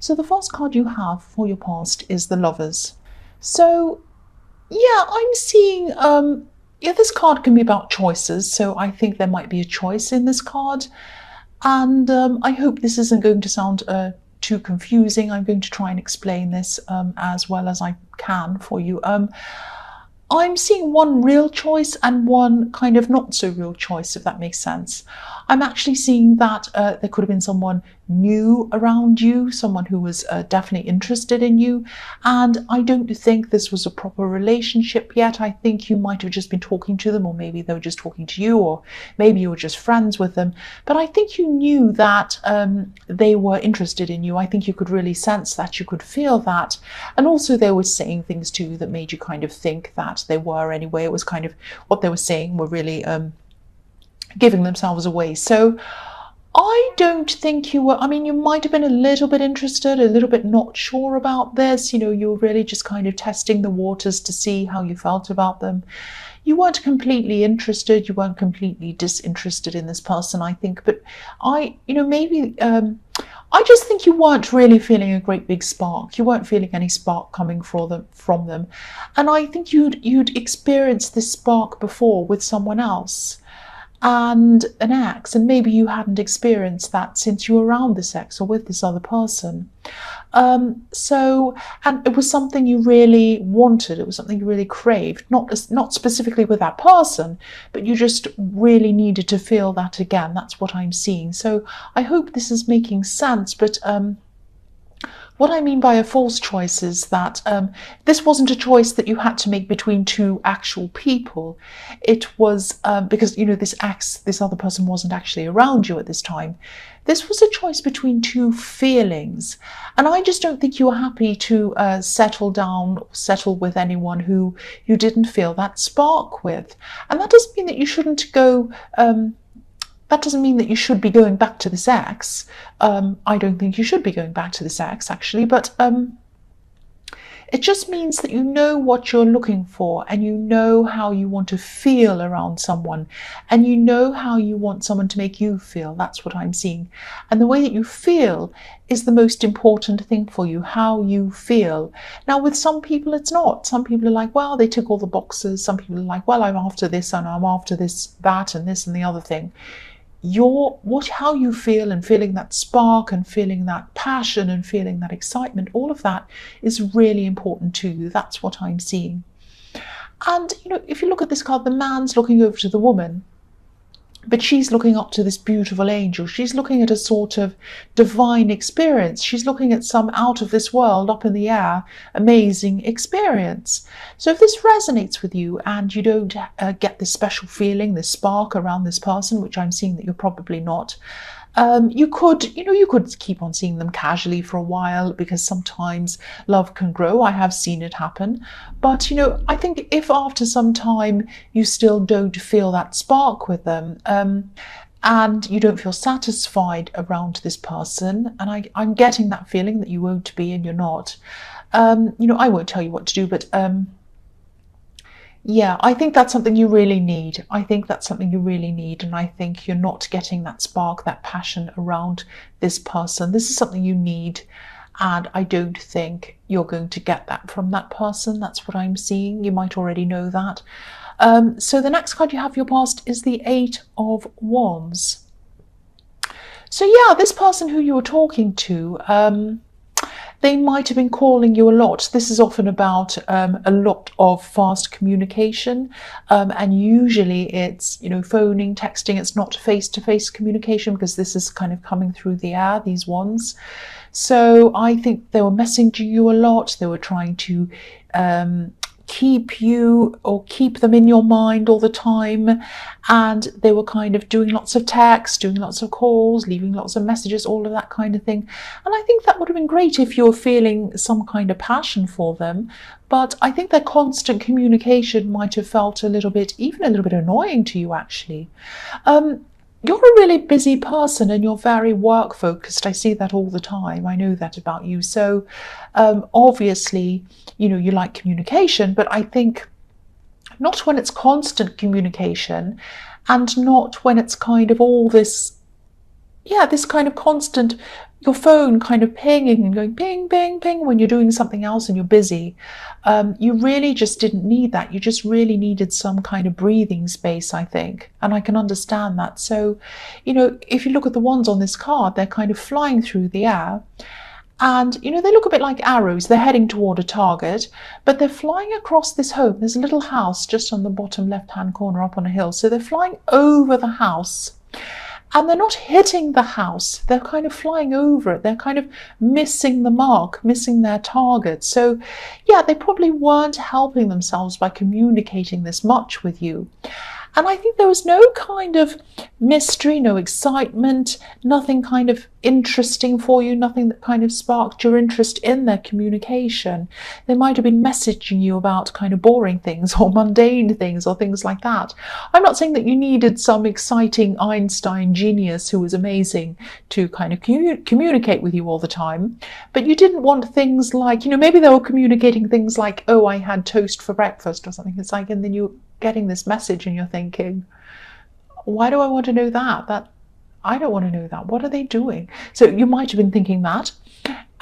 So the first card you have for your past is the Lovers. So yeah, I'm seeing, yeah, this card can be about choices. So I think there might be a choice in this card. And I hope this isn't going to sound too confusing. I'm going to try and explain this as well as I can for you. I'm seeing one real choice and one kind of not so real choice, if that makes sense. I'm actually seeing that there could have been someone new around you, someone who was definitely interested in you. And I don't think this was a proper relationship yet. I think you might have just been talking to them, or maybe they were just talking to you, or maybe you were just friends with them. But I think you knew that they were interested in you. I think you could really sense that, you could feel that. And also they were saying things to you that made you kind of think that they were anyway. It was kind of what they were saying were really giving themselves away. So I don't think you were, I mean, you might have been a little bit interested, a little bit not sure about this. You were really just kind of testing the waters to see how you felt about them. You weren't completely interested, you weren't completely disinterested in this person, I think, but maybe I just think you weren't really feeling a great big spark. You weren't feeling any spark coming from them. And I think you'd experienced this spark before with someone else and an ex, and maybe you hadn't experienced that since you were around this ex or with this other person. And it was something you really wanted, it was something you really craved, not specifically with that person, but you just really needed to feel that again. That's what I'm seeing. So I hope this is making sense, but what I mean by a false choice is that this wasn't a choice that you had to make between two actual people. It was because, this other person wasn't actually around you at this time. This was a choice between two feelings. And I just don't think you were happy to settle with anyone who you didn't feel that spark with. And that doesn't mean that you shouldn't go... That doesn't mean that you should be going back to this ex. I don't think you should be going back to this ex, actually, but it just means that you know what you're looking for, and you know how you want to feel around someone, and you know how you want someone to make you feel. That's what I'm seeing. And the way that you feel is the most important thing for you, how you feel. Now, with some people, it's not. Some people are like, well, they tick all the boxes. Some people are like, well, I'm after this, and I'm after this, that, and this, and the other thing. How you feel, and feeling that spark, and feeling that passion, and feeling that excitement, all of that is really important to you. That's what I'm seeing. And if you look at this card, the man's looking over to the woman, but she's looking up to this beautiful angel. She's looking at a sort of divine experience. She's looking at some out of this world, up in the air, amazing experience. So if this resonates with you and you don't get this special feeling, this spark around this person, which I'm seeing that you're probably not, you could keep on seeing them casually for a while, because sometimes love can grow. I have seen it happen. But, I think if after some time you still don't feel that spark with them, and you don't feel satisfied around this person, and I'm getting that feeling that you won't be, and you're not, I won't tell you what to do, but yeah, I think that's something you really need. I think that's something you really need. And I think you're not getting that spark, that passion around this person. This is something you need. And I don't think you're going to get that from that person. That's what I'm seeing. You might already know that. So the next card you have for your past is the Eight of Wands. So yeah, this person who you were talking to, they might have been calling you a lot. This is often about a lot of fast communication, and usually it's phoning, texting. It's not face-to-face communication, because this is kind of coming through the air, these wands. So I think they were messaging you a lot. They were trying to keep you, or keep them in your mind all the time, and they were kind of doing lots of texts, doing lots of calls, leaving lots of messages, all of that kind of thing. And I think that would have been great if you were feeling some kind of passion for them, but I think their constant communication might have felt even a little bit annoying to you, actually. You're a really busy person, and you're very work focused. I see that all the time. I know that about you. So obviously, you like communication, but I think not when it's constant communication, and not when it's kind of all this yeah, this kind of constant, your phone kind of pinging and going ping, ping, ping when you're doing something else and you're busy. You really just didn't need that. You just really needed some kind of breathing space, I think. And I can understand that. So, if you look at the ones on this card, they're kind of flying through the air. And, they look a bit like arrows. They're heading toward a target, but they're flying across this home. There's a little house just on the bottom left-hand corner up on a hill. So they're flying over the house. And they're not hitting the house. They're kind of flying over it. They're kind of missing the mark, missing their target. So, yeah, they probably weren't helping themselves by communicating this much with you. And I think there was no kind of mystery, no excitement, nothing kind of interesting for you, nothing that kind of sparked your interest in their communication. They might have been messaging you about kind of boring things or mundane things or things like that. I'm not saying that you needed some exciting Einstein genius who was amazing to kind of communicate with you all the time, but you didn't want things like, maybe they were communicating things like, oh, I had toast for breakfast or something. It's like, and then you getting this message and you're thinking, why do I want to know that? I don't want to know that. What are they doing? So you might have been thinking that.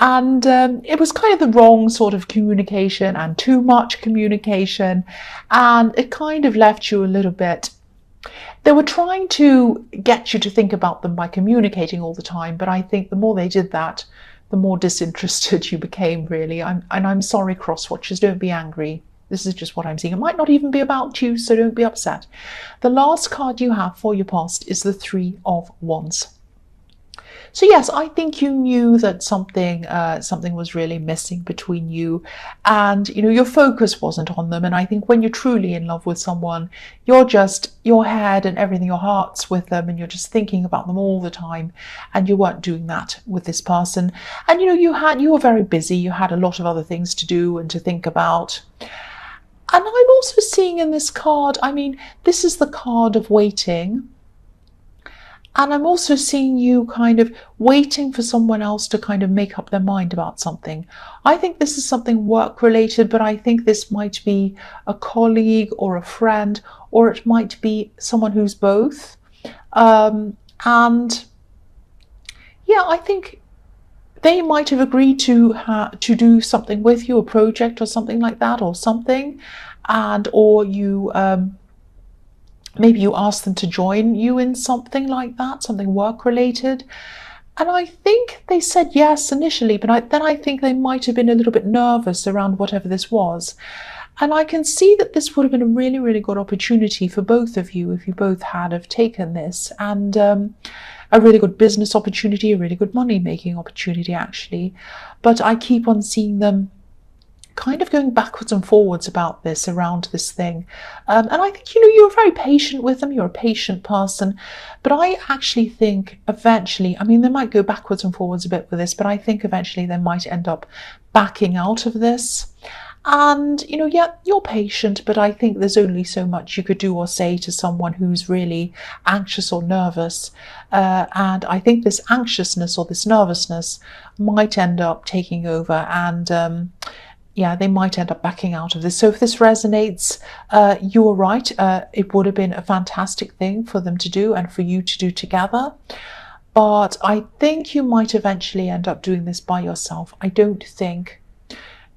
And it was kind of the wrong sort of communication and too much communication. And it kind of left you a little bit. They were trying to get you to think about them by communicating all the time. But I think the more they did that, the more disinterested you became, really. I'm sorry, cross-watchers, don't be angry. This is just what I'm seeing. It might not even be about you, so don't be upset. The last card you have for your past is the Three of Wands. So yes, I think you knew that something was really missing between you, and your focus wasn't on them. And I think when you're truly in love with someone, you're just, your head and everything, your heart's with them, and you're just thinking about them all the time. And you weren't doing that with this person. And you were very busy. You had a lot of other things to do and to think about. And I'm also seeing in this card, this is the card of waiting. And I'm also seeing you kind of waiting for someone else to kind of make up their mind about something. I think this is something work related, but I think this might be a colleague or a friend, or it might be someone who's both. And yeah, I think they might have agreed to do something with you, a project or something like that, or something, or you maybe you asked them to join you in something like that, something work related. And I think they said yes initially, but then I think they might have been a little bit nervous around whatever this was. And I can see that this would have been a really, really good opportunity for both of you if you both had have taken this, and a really good business opportunity, a really good money-making opportunity, actually. But I keep on seeing them kind of going backwards and forwards about this, around this thing. And I think, you're very patient with them. You're a patient person. But I actually think eventually, they might go backwards and forwards a bit with this, but I think eventually they might end up backing out of this. And, yeah, you're patient, but I think there's only so much you could do or say to someone who's really anxious or nervous. And I think this anxiousness or this nervousness might end up taking over, and yeah, they might end up backing out of this. So if this resonates, you were right. It would have been a fantastic thing for them to do and for you to do together. But I think you might eventually end up doing this by yourself. I don't think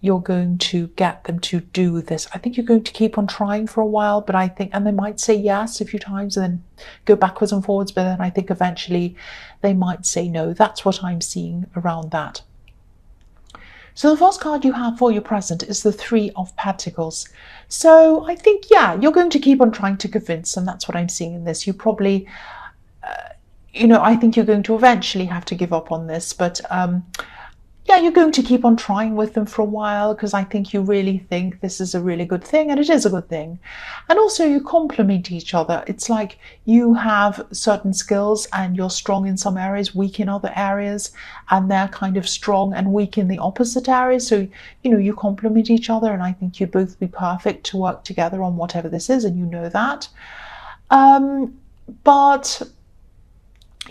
you're going to get them to do this. I think you're going to keep on trying for a while, but I think, and they might say yes a few times and then go backwards and forwards, but then I think eventually they might say no. That's what I'm seeing around that. So the first card you have for your present is the Three of Pentacles. So I think, yeah, you're going to keep on trying to convince them. That's what I'm seeing in this. You probably, I think you're going to eventually have to give up on this, but yeah, you're going to keep on trying with them for a while, because I think you really think this is a really good thing, and it is a good thing. And also you complement each other. It's like you have certain skills and you're strong in some areas, weak in other areas, and they're kind of strong and weak in the opposite areas. So, you complement each other, and I think you'd both be perfect to work together on whatever this is, and you know that. But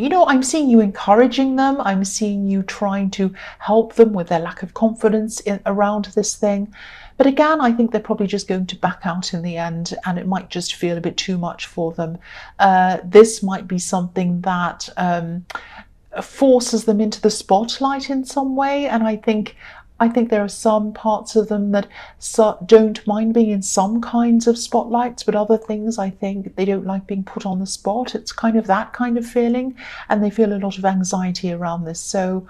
I'm seeing you encouraging them. I'm seeing you trying to help them with their lack of confidence around this thing. But again, I think they're probably just going to back out in the end, and it might just feel a bit too much for them. This might be something that forces them into the spotlight in some way, and I think there are some parts of them that don't mind being in some kinds of spotlights, but other things I think they don't like being put on the spot. It's kind of that kind of feeling, and they feel a lot of anxiety around this. So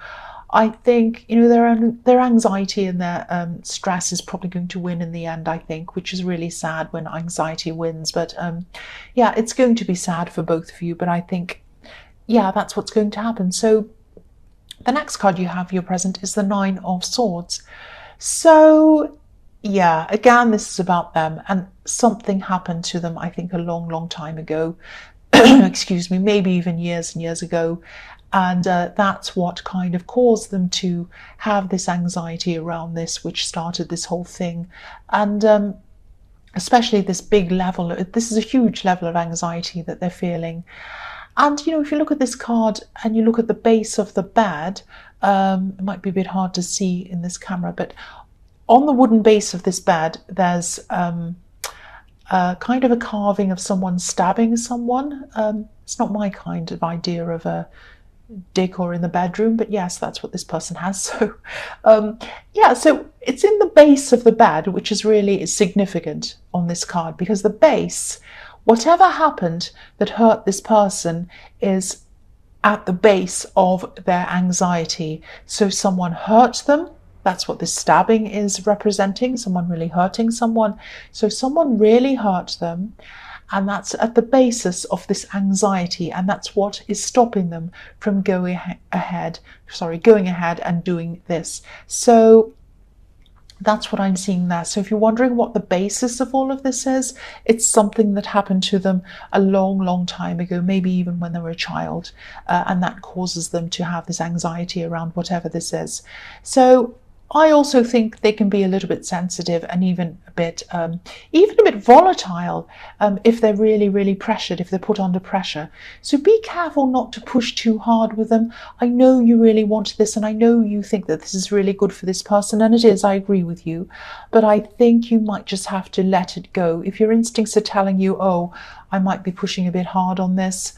I think their anxiety and their stress is probably going to win in the end, I think, which is really sad when anxiety wins. But yeah, it's going to be sad for both of you, but I think, yeah, that's what's going to happen. So the next card you have for your present is the Nine of Swords. So yeah, again, this is about them, and something happened to them, I think, a long, long time ago. Excuse me, maybe even years and years ago. And that's what kind of caused them to have this anxiety around this, which started this whole thing. And especially this big level, this is a huge level of anxiety that they're feeling. And, if you look at this card and you look at the base of the bed, it might be a bit hard to see in this camera, but on the wooden base of this bed, there's kind of a carving of someone stabbing someone. It's not my kind of idea of a decor in the bedroom, but yes, that's what this person has. So yeah, so it's in the base of the bed, which is really significant on this card, because the base, whatever happened that hurt this person, is at the base of their anxiety. So someone hurt them. That's what this stabbing is representing, someone really hurting someone. So someone really hurt them, and that's at the basis of this anxiety, and that's what is stopping them from going ahead and doing this. So that's what I'm seeing there. So if you're wondering what the basis of all of this is, it's something that happened to them a long, long time ago, maybe even when they were a child, and that causes them to have this anxiety around whatever this is. So I also think they can be a little bit sensitive and even a bit volatile if they're really, really pressured, if they're put under pressure. So be careful not to push too hard with them. I know you really want this, and I know you think that this is really good for this person, and it is, I agree with you. But I think you might just have to let it go. If your instincts are telling you, oh, I might be pushing a bit hard on this,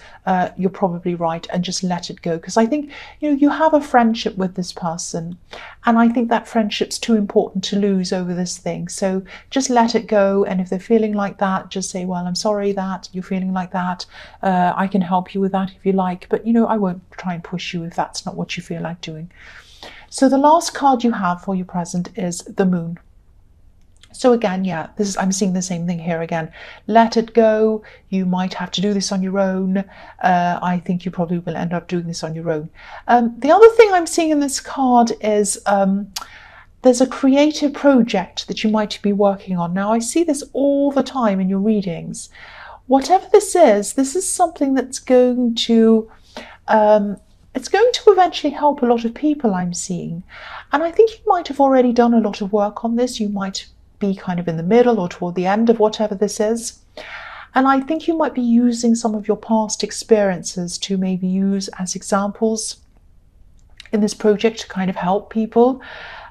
you're probably right, and just let it go. Because I think, you have a friendship with this person, and I think that friendship's too important to lose over this thing. So just let it go, and if they're feeling like that, just say, well, I'm sorry that you're feeling like that. I can help you with that if you like, but I won't try and push you if that's not what you feel like doing. So the last card you have for your present is the Moon. So again, yeah, I'm seeing the same thing here again. Let it go. You might have to do this on your own. I think you probably will end up doing this on your own. The other thing I'm seeing in this card is there's a creative project that you might be working on. Now, I see this all the time in your readings. Whatever this is something that's going to eventually help a lot of people, I'm seeing. And I think you might have already done a lot of work on this. You might be kind of in the middle or toward the end of whatever this is. And I think you might be using some of your past experiences to maybe use as examples in this project to kind of help people.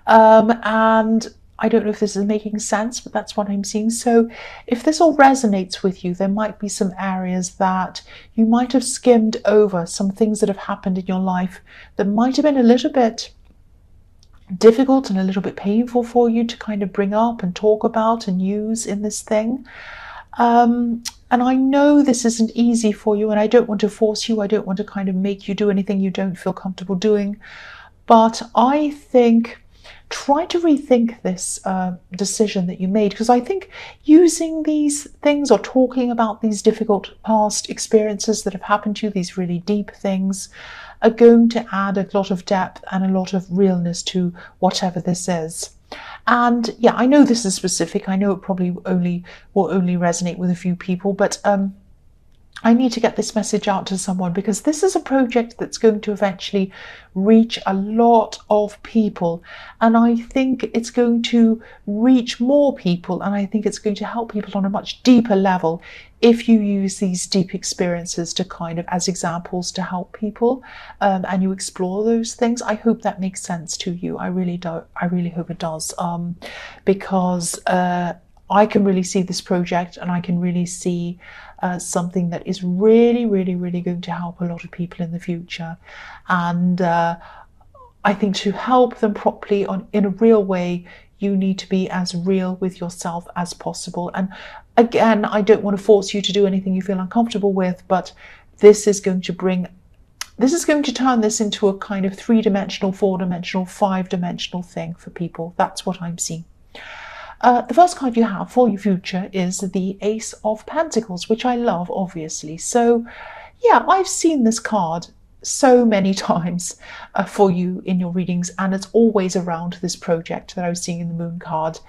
And I don't know if this is making sense, but that's what I'm seeing. So if this all resonates with you, there might be some areas that you might have skimmed over, some things that have happened in your life that might have been a little bit difficult and a little bit painful for you to kind of bring up and talk about and use in this thing. And I know this isn't easy for you, and I don't want to force you. I don't want to kind of make you do anything you don't feel comfortable doing. But I think try to rethink this decision that you made, because I think using these things or talking about these difficult past experiences that have happened to you, these really deep things, are going to add a lot of depth and a lot of realness to whatever this is. And yeah, I know this is specific. I know it probably will only resonate with a few people, but I need to get this message out to someone, because this is a project that's going to eventually reach a lot of people. And I think it's going to reach more people, and I think it's going to help people on a much deeper level if you use these deep experiences to kind of as examples to help people, and you explore those things. I hope that makes sense to you. I really do. I really hope it does, because I can really see this project, and I can really see something that is really, really, really going to help a lot of people in the future. And I think to help them properly in a real way, you need to be as real with yourself as possible. And again, I don't want to force you to do anything you feel uncomfortable with, but this is going to turn this into a kind of 3-dimensional, 4-dimensional, 5-dimensional thing for people. That's what I'm seeing. The first card you have for your future is the Ace of Pentacles, which I love, obviously. So yeah, I've seen this card so many times for you in your readings, and it's always around this project that I was seeing in the Moon card.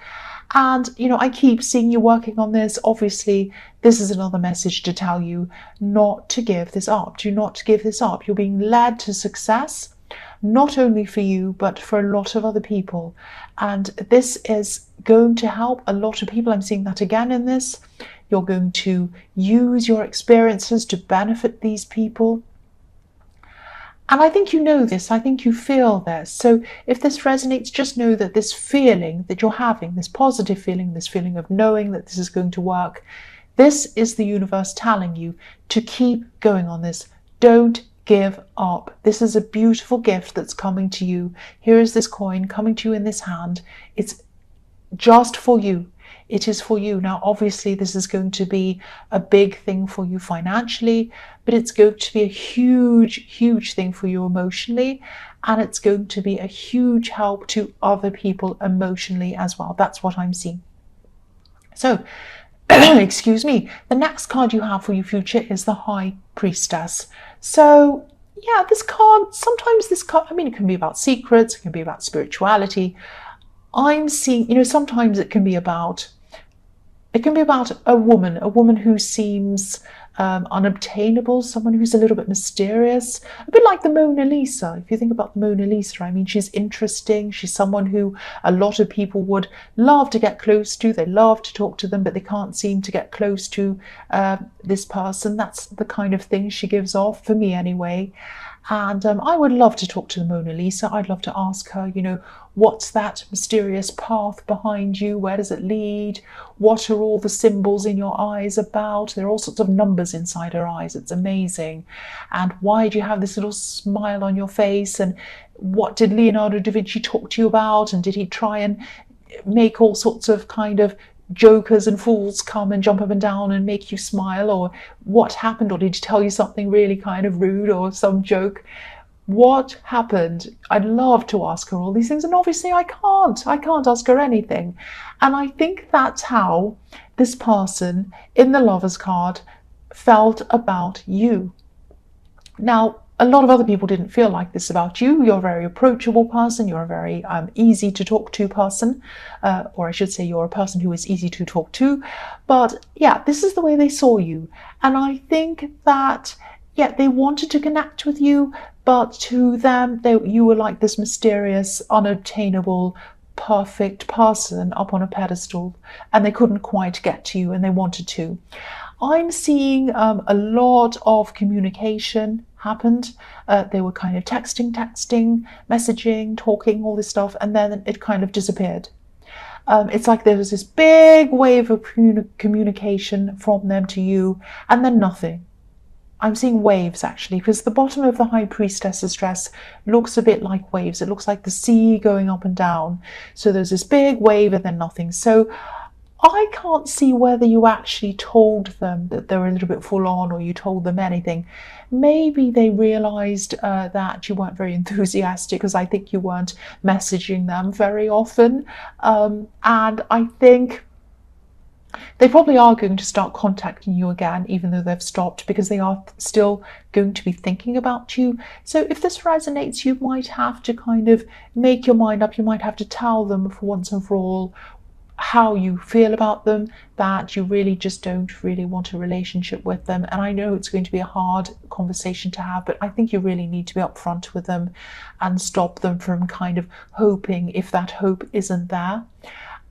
And I keep seeing you working on this. Obviously, this is another message to tell you not to give this up. Do not give this up. You're being led to success, not only for you, but for a lot of other people. And this is going to help a lot of people. I'm seeing that again in this. You're going to use your experiences to benefit these people. And I think you know this, I think you feel this. So if this resonates, just know that this feeling that you're having, this positive feeling, this feeling of knowing that this is going to work, this is the universe telling you to keep going on this. Don't give up. This is a beautiful gift that's coming to you. Here is this coin coming to you in this hand. It's just for you. It is for you. Now, obviously, this is going to be a big thing for you financially, but it's going to be a huge, huge thing for you emotionally. And it's going to be a huge help to other people emotionally as well. That's what I'm seeing. So, excuse me, the next card you have for your future is the High Priestess. So, yeah, sometimes this card, it can be about secrets, it can be about spirituality. I'm seeing, sometimes it can be about a woman who seems unobtainable, someone who's a little bit mysterious, a bit like the Mona Lisa. If you think about the Mona Lisa, she's interesting. She's someone who a lot of people would love to get close to. They love to talk to them, but they can't seem to get close to this person. That's the kind of thing she gives off, for me anyway. And I would love to talk to the Mona Lisa. I'd love to ask her, what's that mysterious path behind you? Where does it lead? What are all the symbols in your eyes about? There are all sorts of numbers inside her eyes. It's amazing. And why do you have this little smile on your face? And what did Leonardo da Vinci talk to you about? And did he try and make all sorts of kind of jokers and fools come and jump up and down and make you smile? Or what happened? Or did he tell you something really kind of rude or some joke? What happened? I'd love to ask her all these things, and obviously I can't ask her anything. And I think that's how this person in the Lovers card felt about you. Now, a lot of other people didn't feel like this about you. You're a very approachable person. You're a very easy to talk to person, or I should say you're a person who is easy to talk to. But yeah, this is the way they saw you. And I think that, yeah, they wanted to connect with you, but to them, you were like this mysterious, unobtainable, perfect person up on a pedestal, and they couldn't quite get to you, and they wanted to. I'm seeing a lot of communication happened. They were kind of texting, messaging, talking, all this stuff, and then it kind of disappeared. It's like there was this big wave of communication from them to you, and then nothing. I'm seeing waves, actually, because the bottom of the High Priestess's dress looks a bit like waves. It looks like the sea going up and down. So there's this big wave and then nothing. So I can't see whether you actually told them that they were a little bit full on, or you told them anything. Maybe they realized that you weren't very enthusiastic, because I think you weren't messaging them very often. And I think they probably are going to start contacting you again, even though they've stopped, because they are still going to be thinking about you. So if this resonates, you might have to kind of make your mind up. You might have to tell them for once and for all how you feel about them, that you really just don't really want a relationship with them. And I know it's going to be a hard conversation to have, but I think you really need to be upfront with them and stop them from kind of hoping if that hope isn't there.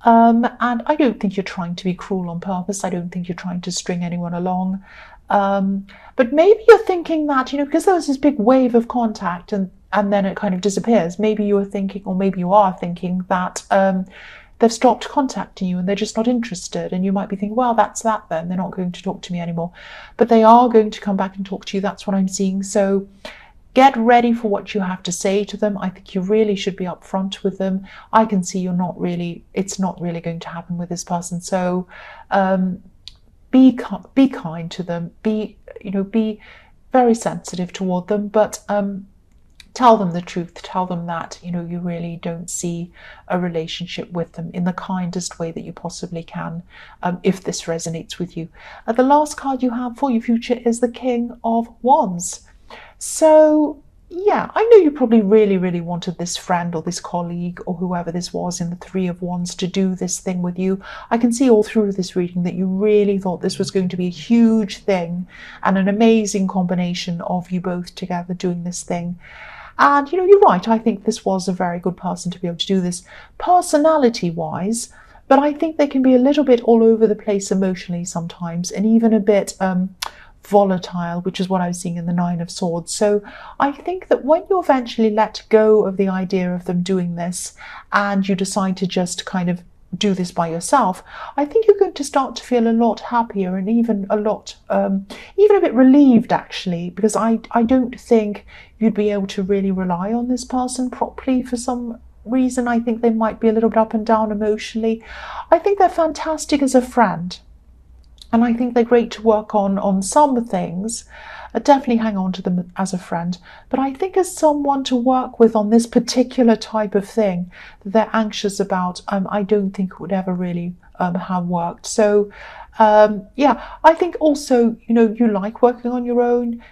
And I don't think you're trying to be cruel on purpose. I don't think you're trying to string anyone along. But maybe you're thinking that, because there was this big wave of contact and then it kind of disappears. Maybe you were thinking, or maybe you are thinking that they've stopped contacting you and they're just not interested. And you might be thinking, well, that's that then. They're not going to talk to me anymore. But they are going to come back and talk to you. That's what I'm seeing. So get ready for what you have to say to them. I think you really should be upfront with them. I can see it's not really going to happen with this person. So be kind to them. Be very sensitive toward them, but tell them the truth. Tell them that you really don't see a relationship with them in the kindest way that you possibly can, if this resonates with you. The last card you have for your future is the King of Wands. So yeah, I know you probably really, really wanted this friend or this colleague or whoever this was in the Three of Wands to do this thing with you. I can see all through this reading that you really thought this was going to be a huge thing and an amazing combination of you both together doing this thing. And you're right, I think this was a very good person to be able to do this personality-wise, but I think they can be a little bit all over the place emotionally sometimes, and even a bit volatile, which is what I was seeing in the Nine of Swords. So I think that when you eventually let go of the idea of them doing this and you decide to just kind of do this by yourself, I think you're going to start to feel a lot happier and even a lot, even a bit relieved actually, because I don't think you'd be able to really rely on this person properly for some reason. I think they might be a little bit up and down emotionally. I think they're fantastic as a friend. And I think they're great to work on some things. Definitely hang on to them as a friend. But I think as someone to work with on this particular type of thing that they're anxious about, I don't think it would ever really have worked. So yeah, I think also, you like working on your own.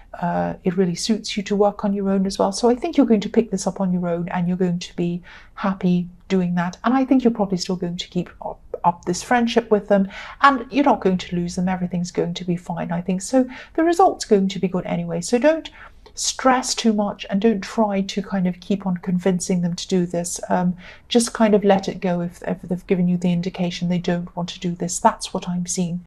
It really suits you to work on your own as well. So I think you're going to pick this up on your own and you're going to be happy doing that. And I think you're probably still going to keep up this friendship with them, and you're not going to lose them. Everything's going to be fine, I think. So the result's going to be good anyway. So don't stress too much and don't try to kind of keep on convincing them to do this. Just kind of let it go if they've given you the indication they don't want to do this. That's what I'm seeing.